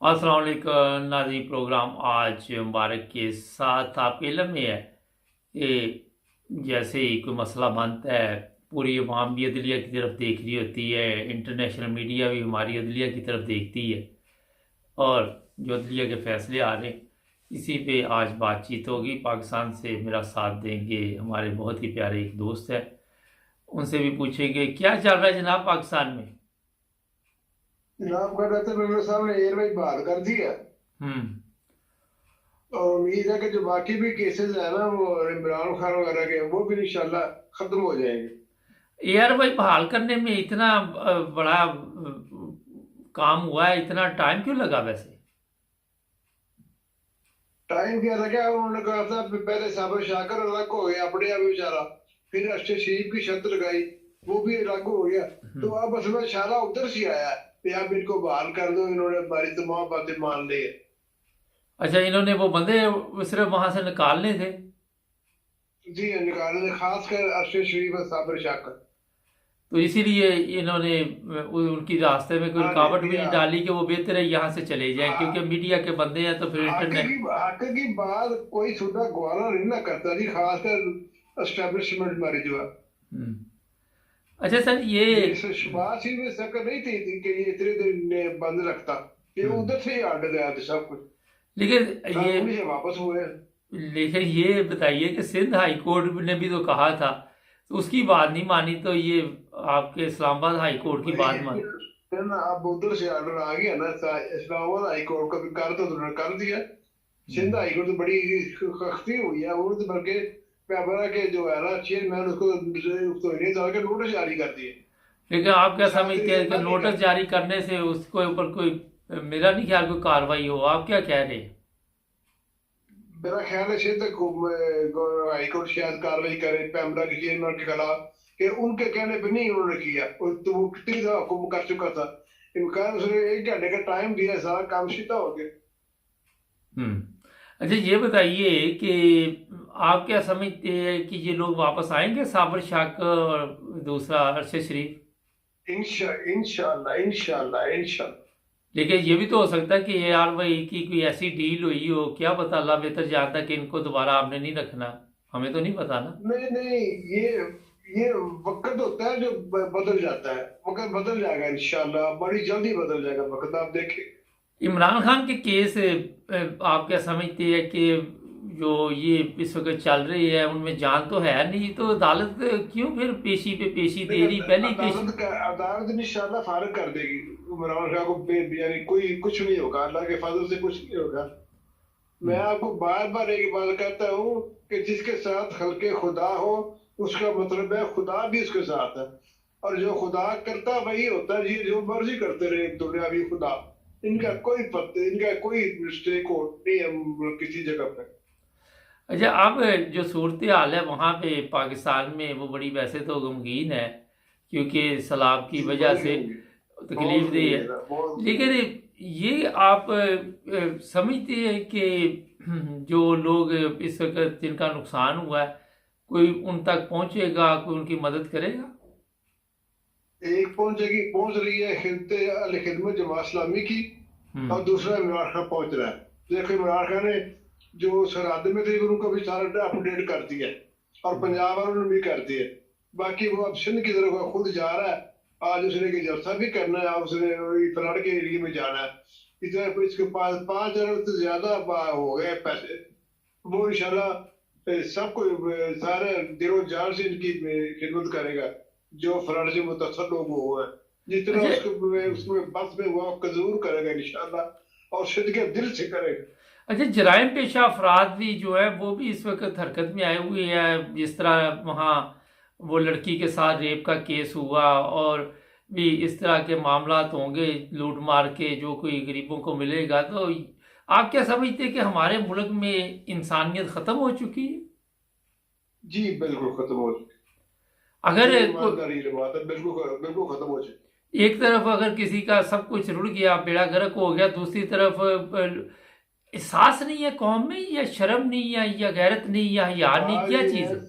अस्सलाम वालेकुम नाज़रीन। प्रोग्राम आज मुबारक के साथ आपके इल्म में है कि जैसे ही कोई मसला बनता है, पूरी अवाम भी अदलिया की तरफ देख रही होती है, इंटरनेशनल मीडिया भी हमारी अदलिया की तरफ देखती है और जो अदलिया के फैसले आ रहे हैं इसी पे आज बातचीत होगी। पाकिस्तान से मेरा साथ देंगे हमारे बहुत ही प्यारे एक दोस्त है, उनसे भी पूछेंगे क्या चल रहा है जनाब पाकिस्तान में। जनाब कर रहे थे मेरे सामने एयरवेज बहाल कर दी है। हम्म। और उम्मीद है कि जो बाकी भी केसेस है ना वो इमरान खान वगैरह के वो भी इंशाल्लाह खत्म हो जाएंगे। यार भाई, बहाल करने में इतना बड़ा काम हुआ है, इतना टाइम क्यों लगा वैसे? टाइम क्या था, क्या उन्होंने कहा था पहले साबर शाकर अलग हो गया अपने आप बेचारा, फिर अरशद शरीफ की शर्त लगाई, वो भी अलग हो गया। तो हम्म। अब असल में इशारा उधर से आया है कि आप इनको बहाल कर दो, इन्होंने हमारी तमाम बातें मान ली है। अच्छा, इन्होंने वो बंदे सिर्फ वहां से निकालने थे? जी निकालने खासकर अरशद शरीफ और साबर शाकर। तो इसीलिए इन्होंने उनकी रास्ते में कोई हाँ रुकावट भी जी नहीं हाँ। डाली कि वो बेहतर है यहाँ से चले जाएं, क्योंकि हाँ, मीडिया के बंदे हैं तो फिर इंटरनेट। हक की बात कोई सुधा गवारा नहीं ना करता जी, खासकर एस्टेब्लिशमेंट हमारी जो है। हम्म। अच्छा सर, ये ये शुरुआत ही में शक नहीं थी कि ये इतने दिन ने बंद रखता। ये हम्म, उधर से ही आर्डर गया था सब कुछ। लेकिन ये कानूनी से वापस हुए। लेकिन ये बताइए कि सिंध हाई कोर्ट ने भी तो कहा था, तो उसकी बात नहीं मानी, तो ये आपके इस्लामाबाद हाई कोर्ट की बात मान। है ना, अब उधर से आर्डर आ गया ना, इस्लामाबाद हाई कोर्ट का भी कर तो उन्होंने कर दिया। सिंध हाई कोर्ट तो बड़ी सख्ती हुई है, वो तो बल्कि पैबरा के जो है ना चेयरमैन उसको के नोटिस जारी कर दिए। लेकिन आप क्या सख्त समझते हैं कि गिरफ्तारी नोटिस कर दी। जारी करने से उसके ऊपर कोई, मेरा नहीं ख्याल कोई कार्रवाई हो? आप क्या कह रहे हैं? मेरा ख्याल है शायद हाईकोर्ट शायद कार्रवाई करे पैमरा के चेयरमैन के खिलाफ, कि उनके कहने पे नहीं उन्होंने किया, तो वो कितनी दफा हुक्म कर चुका था। इम्कान उसने 1 घंटे का टाइम दिया, सारा काम सीधा हो गया। हम्म। अच्छा, ये बताइए कि आप क्या समझते हैं कि ये लोग वापस आएंगे, साबर शाह और दूसरा अरशद शरीफ? इंशाल्लाह इंशाल्लाह इंशाल्लाह। लेकिन ये भी तो हो सकता है कि यार भाई की कोई ऐसी डील हुई हो, क्या पता, अल्लाह बेहतर जानता है कि इनको दोबारा आपने नहीं रखना। हमें तो नहीं पता ना। नहीं नहीं, ये वक्त होता है जो बदल जाता है। वक्त बदल जाएगा इंशाल्लाह, बड़ी जल्दी बदल जाएगा वक्त, आप देखें। इमरान खान के केस आप क्या समझते हैं कि जो ये इस वक्त चल रही है उनमें जान तो है नहीं, तो अदालत क्यों फिर पेशी पे पेशी दे रही, पहले ही पेशी। अदालत इंशाल्लाह फारिग कर देगी इमरान खान को, यानी कोई कुछ नहीं होगा, अल्लाह के फजल से कुछ नहीं होगा। मैं हम्म। आपको बार बार एक बात कहता हूँ कि जिसके साथ खल्के खुदा हो, उसका मतलब है खुदा भी उसके साथ है। और जो खुदा करता वही होता है, ये जो मर्जी करते रहे दुनियावी खुदा, इनका कोई मिस्टेक हो नहीं है किसी जगह पे। अच्छा, अब जो सूरत हाल है वहाँ पे पाकिस्तान में वो बड़ी वैसे तो गमगीन है, क्योंकि सैलाब की जी वजह बहुत से गंभीर, तकलीफ बहुत दी है। गंभीर है, बहुत लेकिन गंभीर। ये आप समझते हैं कि जो लोग इस वक्त जिनका नुकसान हुआ है, कोई उन तक पहुंचेगा, कोई उनकी मदद करेगा? एक पहुंचेगी, पहुंच रही है खिदमत अल खिदमत जमात इस्लामी की, हम्म। और दूसरा इमरान खान पहुंच रहा है। देखो इमरान खान ने जो सरहद में थे उनको भी सारा अपडेट कर दिया, और पंजाब वालों ने भी कर दिया। बाकी वो अब सिंध की तरफ खुद जा रहा है। आज उसने की जलसा भी करना है, और उसने फ्लड के एरिया में जाना है। इधर इसके पास 5 अरब से ज्यादा हो गए पैसे। वो इंशाल्लाह सबको सारे दिलो जान से इनकी खिदमत करेगा, जो फ्लड से मुतासर लोग हुए हैं। जितना अच्छा। उसको उसमें बस में हुआ जरूर करेगा इंशाल्लाह, और सिद्ध के दिल से करेगा। अच्छा, जराइम पेशा अफराद भी जो है वो भी इस वक्त हरकत में आए हुए हैं, जिस तरह वहाँ वो लड़की के साथ रेप का केस हुआ, और भी इस तरह के मामला होंगे लूट मार के जो कोई गरीबों को मिलेगा। तो आप क्या समझते हैं कि हमारे मुल्क में इंसानियत ख़त्म हो चुकी है? जी बिल्कुल खत्म हो चुकी। अगर ये को, ईमानदारी की बात है, बिल्कुल बिल्कुल खत्म हो चुकी। एक तरफ अगर किसी का सब कुछ रुड़ गया, बेड़ा गर्क हो गया, दूसरी तरफ एहसास नहीं है कौम में, या शर्म नहीं है, या गैरत नहीं, या हया नहीं, आज क्या ये चीज़ है है?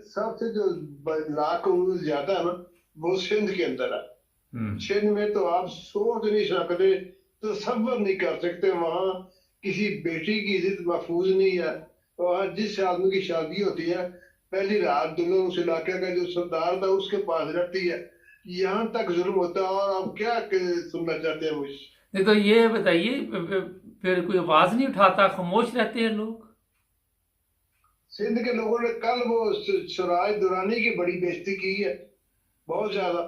सबसे जो लाख ज्यादा है ना, वो सिंध के अंदर है। हम्म। सिंध में तो आप सोच नहीं सकते, तसव्वुर नहीं कर सकते। वहाँ किसी बेटी की इज्जत महफूज नहीं है। वहाँ जिस आदमी की शादी होती है, पहली रात दुल्हन उस इलाके का जो सरदार था उसके पास रहती है। यहाँ तक जुल्म होता है, और आप क्या सुनना चाहते हैं मुझसे? नहीं तो ये बताइए, फिर कोई आवाज नहीं उठाता, खामोश रहते हैं लोग? सिंध के लोगों ने कल वो स्वराज दुरानी की बड़ी बेइज्जती की है, बहुत ज्यादा।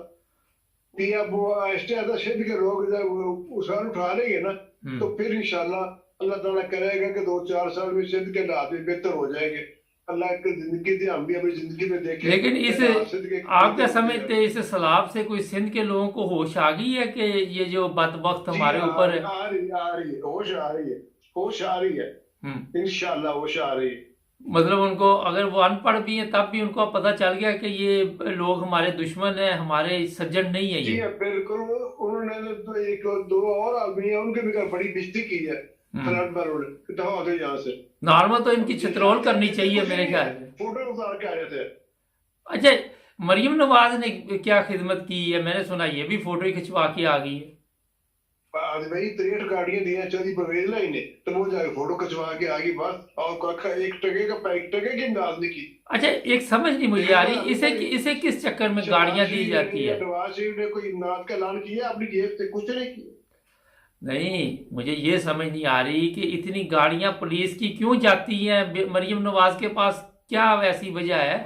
कि अब वो आहिस्ते आहिस्ते सिंध के लोग जब उछाल उठा लेंगे ना, तो हम्म। फिर इंशाल्लाह अल्लाह ताला करेगा कि 2-4 साल में सिंध के हालात भी बेहतर हो जाएंगे। अल्लाह की जिंदगी थी, हम भी अपनी जिंदगी में देखें लेकिन कि इस हालात सिंध के आप क्या बेहतर होते समझते हैं। हैं, इस सैलाब से कोई सिंध के लोगों को होश आ गई है कि ये जो बदबख्त जी हमारे हाँ, ऊपर है? आ रही है, होश आ रही है, होश आ रही है। हम्म। इंशाल्लाह होश आ रही है। मतलब उनको, अगर वो अनपढ़ भी हैं तब भी उनको पता चल गया कि ये लोग हमारे दुश्मन हैं, हमारे सज्जन नहीं है जी ये? हाँ, बिल्कुल। उन्होंने तो एक दो और आदमी है, उनके भी बड़ी बेइज्जती की है हम्म। फ्रंट पर। उन्होंने दफा होते यहाँ से। नॉर्मल तो इनकी ये छित्रौल जाते करनी जैसे चाहिए कुछ मेरे नहीं है, ख्याल से। फोटो उतार के आ रहे थे। अच्छा, मरियम नवाज ने क्या खिदमत की है? मैंने सुना ये भी फोटो ही खिंचवा के आ गई है। आज भाई 63 गाड़ियां दी हैं, चौधरी परवेज लाई ने, तो वो जाके फोटो खिंचवा के आ गई बस। और एक टके का, एक टके की अंदाज नहीं की। अच्छा, एक समझ नहीं मुझे लेकिन आ मैं रही, अभी इसे तक इसे किस चक्कर में शहबाज गाड़ियां दी शरीफ ने जाती या है? नवाज शरीफ ने कोई नात का ऐलान किया अपनी जेब से? कुछ नहीं किया। नहीं, मुझे ये समझ नहीं आ रही कि इतनी गाड़ियां पुलिस की क्यों जाती हैं मरियम नवाज के पास, क्या वैसी वजह है?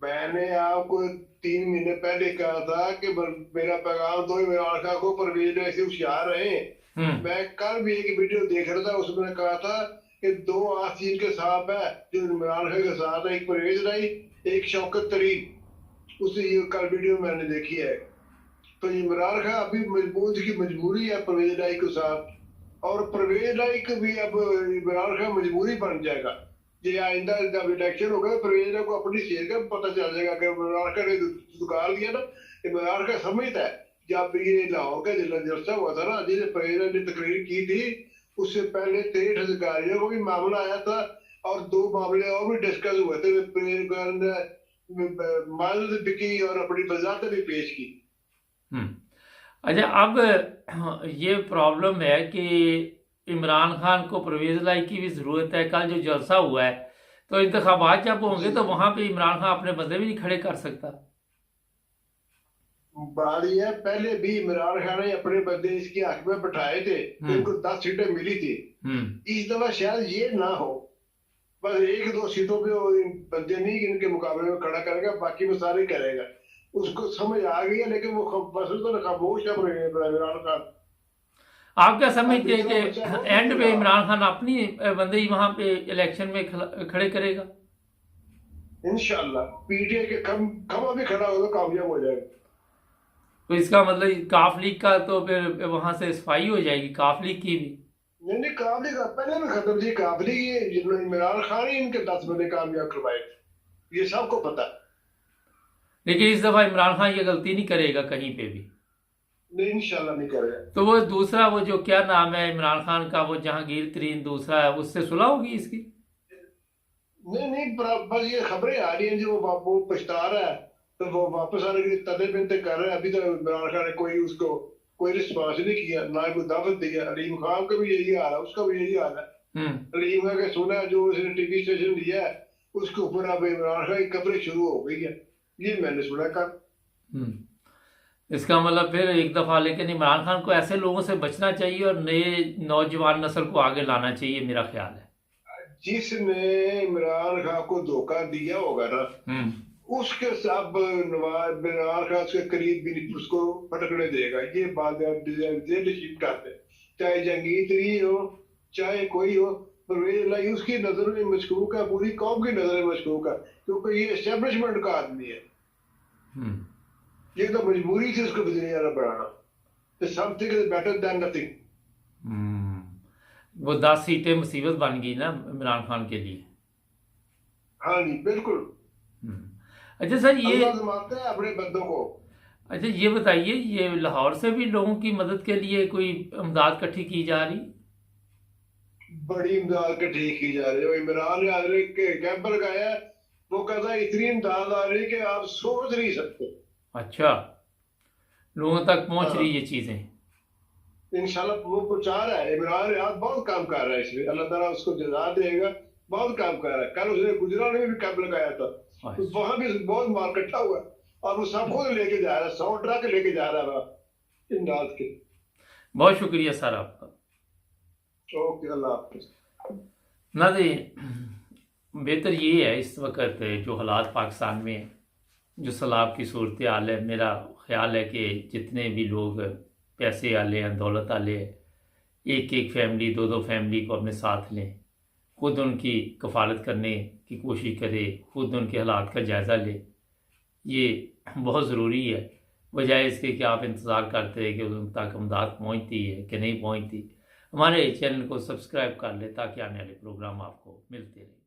मैंने आपको 3 महीने पहले कहा था कि मेरा पैगाम दो इमरान खान को, परवेज ऐसे होशियार रहे। हम्म। मैं कल भी एक वीडियो देख रहा था, उसमें कहा था कि 2 आस्तीन के सांप है जो इमरान खान के साथ है, एक परवेज लाई, एक शौकत तरीन। उसे ये कल वीडियो मैंने देखी है। तो इमरान खान अभी मजबूत की मजबूरी है परवेज लाई के साथ, और परवेज लाई को भी अब इमरान खान मजबूरी बन जाएगा। ये आइंदा जब इलेक्शन होगा, परवेज लाई को अपनी सीट का पता चल जाएगा कि इमरान खान ने दुकान दिया ना। इमरान खान समझता है, जब ये लाहौर का जलसा हुआ था ना, जिसे परवेज लाई ने तकरीर की थी, उससे पहले 63 अधिकारियों को भी मामला आया था, और 2 मामले और भी डिस्कस हुए थे। माजूद बिकी और अपनी वजाहत भी पेश की। हम्म। अच्छा, अब ये प्रॉब्लम है कि इमरान खान को परवेज लाई की भी ज़रूरत है। कल जो जलसा हुआ है, तो इंतखाबात जब होंगे जी, तो वहां पे इमरान खान अपने बंदे भी नहीं खड़े कर सकता। बारी है, पहले भी इमरान खान ने अपने बंदे इसके हक में बैठाए थे, तो हम्म। इनको 10 सीटें मिली थी। हम्म। इस दफा शायद ये ना हो, बस 1-2 सीटों पे वो इन बंदे नहीं इनके मुकाबले में खड़ा करेगा, बाकी वो सारे करेगा। उसको समझ आ गई है, लेकिन वो बस तो खामोश है इमरान खान। आप क्या अब समझते हैं बेचारा बच्चा रो कि भी एंड नहीं पे रहा। इमरान खान अपनी बंदे ही वहां पे इलेक्शन में खड़े करेगा? इंशाल्लाह पीटीआई के खमा भी खड़ा होगा, कामयाब हो जाएगा। तो इसका मतलब काफ लीग का तो फिर वहां से सफाई हो जाएगी, काफ लीग की भी। नहीं नहीं, काबली का पहले में खत्म थी। काबली ये जिन्होंने इमरान खान ही इनके 10 बंदे कामयाब करवाए थे, ये सबको पता। लेकिन इस दफा इमरान खान ये गलती नहीं करेगा कहीं पे भी। नहीं, इंशाल्लाह नहीं करेगा। तो वो दूसरा, वो जो क्या नाम है इमरान खान का, वो जहांगीर तरीन दूसरा है, उससे सुलह होगी इसकी? नहीं नहीं, बस ये खबरें आ रही हैं जो वो पछता रहा है, तो वो वापस आने के लिए तले बिनते कर रहे हैं। अभी तो इमरान खान ने उसको कोई रिस्पॉन्स नहीं किया, ना कोई दावत दिया। अलीम खान का भी यही हाल है, उसका भी यही हाल है। हम्म। अलीम खान का सुना जो उसने टीवी स्टेशन लिया है, उसके ऊपर अब इमरान खान की खबरें शुरू हो गई है, ये मैंने सुना कल। इसका मतलब फिर एक दफा, लेकिन इमरान खान को ऐसे लोगों से बचना चाहिए और नए नौजवान नस्ल को आगे लाना चाहिए, मेरा ख्याल है। जिसने इमरान खान को धोखा दिया होगा ना, हम्म। उसके सब नवाज इमरान खान के करीब भी नहीं उसको फटकने देगा। ये बात नसीब करते, चाहे जहांगीर हो, चाहे कोई हो, परवेज लाई उसकी नजर में मशकूक है, पूरी कौम की नजर में मशकूक है, क्योंकि ये एस्टेब्लिशमेंट का आदमी है। हम्म। ये तो मजबूरी थी उसको वज़ीर आज़म बनाना। Something is better than nothing. वो 10 सीटें मुसीबत बन गई ना इमरान खान के लिए। हाँ जी, बिल्कुल। हम्म। अच्छा सर, ये अल्लाह जमाते हैं अपने बंदों को। अच्छा ये बताइए, ये लाहौर से भी लोगों की मदद के लिए कोई इमदाद इकट्ठी की जा रही? बड़ी इमदाद इकट्ठी की जा रही है। इमरान ने आज के कैंप लगाया है, वो कहता है इतनी इमदाद आ रही है कि आप सोच नहीं सकते। अच्छा, लोगों तक पहुंच रही हाँ ये चीजें? इंशाल्लाह वो प्रचार है। इमरान रियाद बहुत काम कर रहा है इसमें, अल्लाह ताला उसको जजा देगा। बहुत काम कर रहा है। कल उसने गुजरात में भी कैंप लगाया था, तो अच्छा, वहां भी बहुत माल इकट्ठा हुआ और वो सब खुद लेके जा रहा है, 100 ट्रक लेके जा रहा है इमदाद के। बहुत शुक्रिया सर आपका। ओके, अल्लाह हाफिज। नाज़रीन, बेहतर ये है इस वक्त जो हालात पाकिस्तान में हैं, जो सैलाब की सूरत हाल है, मेरा ख्याल है कि जितने भी लोग पैसे वाले हैं, दौलत वाले हैं, एक एक फैमिली, दो दो फैमिली को अपने साथ लें, खुद उनकी कफ़ालत करने की कोशिश करें, खुद उनके हालात का जायज़ा लें। ये बहुत ज़रूरी है, बजाय इसके कि आप इंतज़ार करते हैं कि उन तक इमदाद पहुँचती है कि नहीं पहुँचती। हमारे चैनल को सब्सक्राइब कर लें ताकि आने वाले प्रोग्राम आपको मिलते रहें।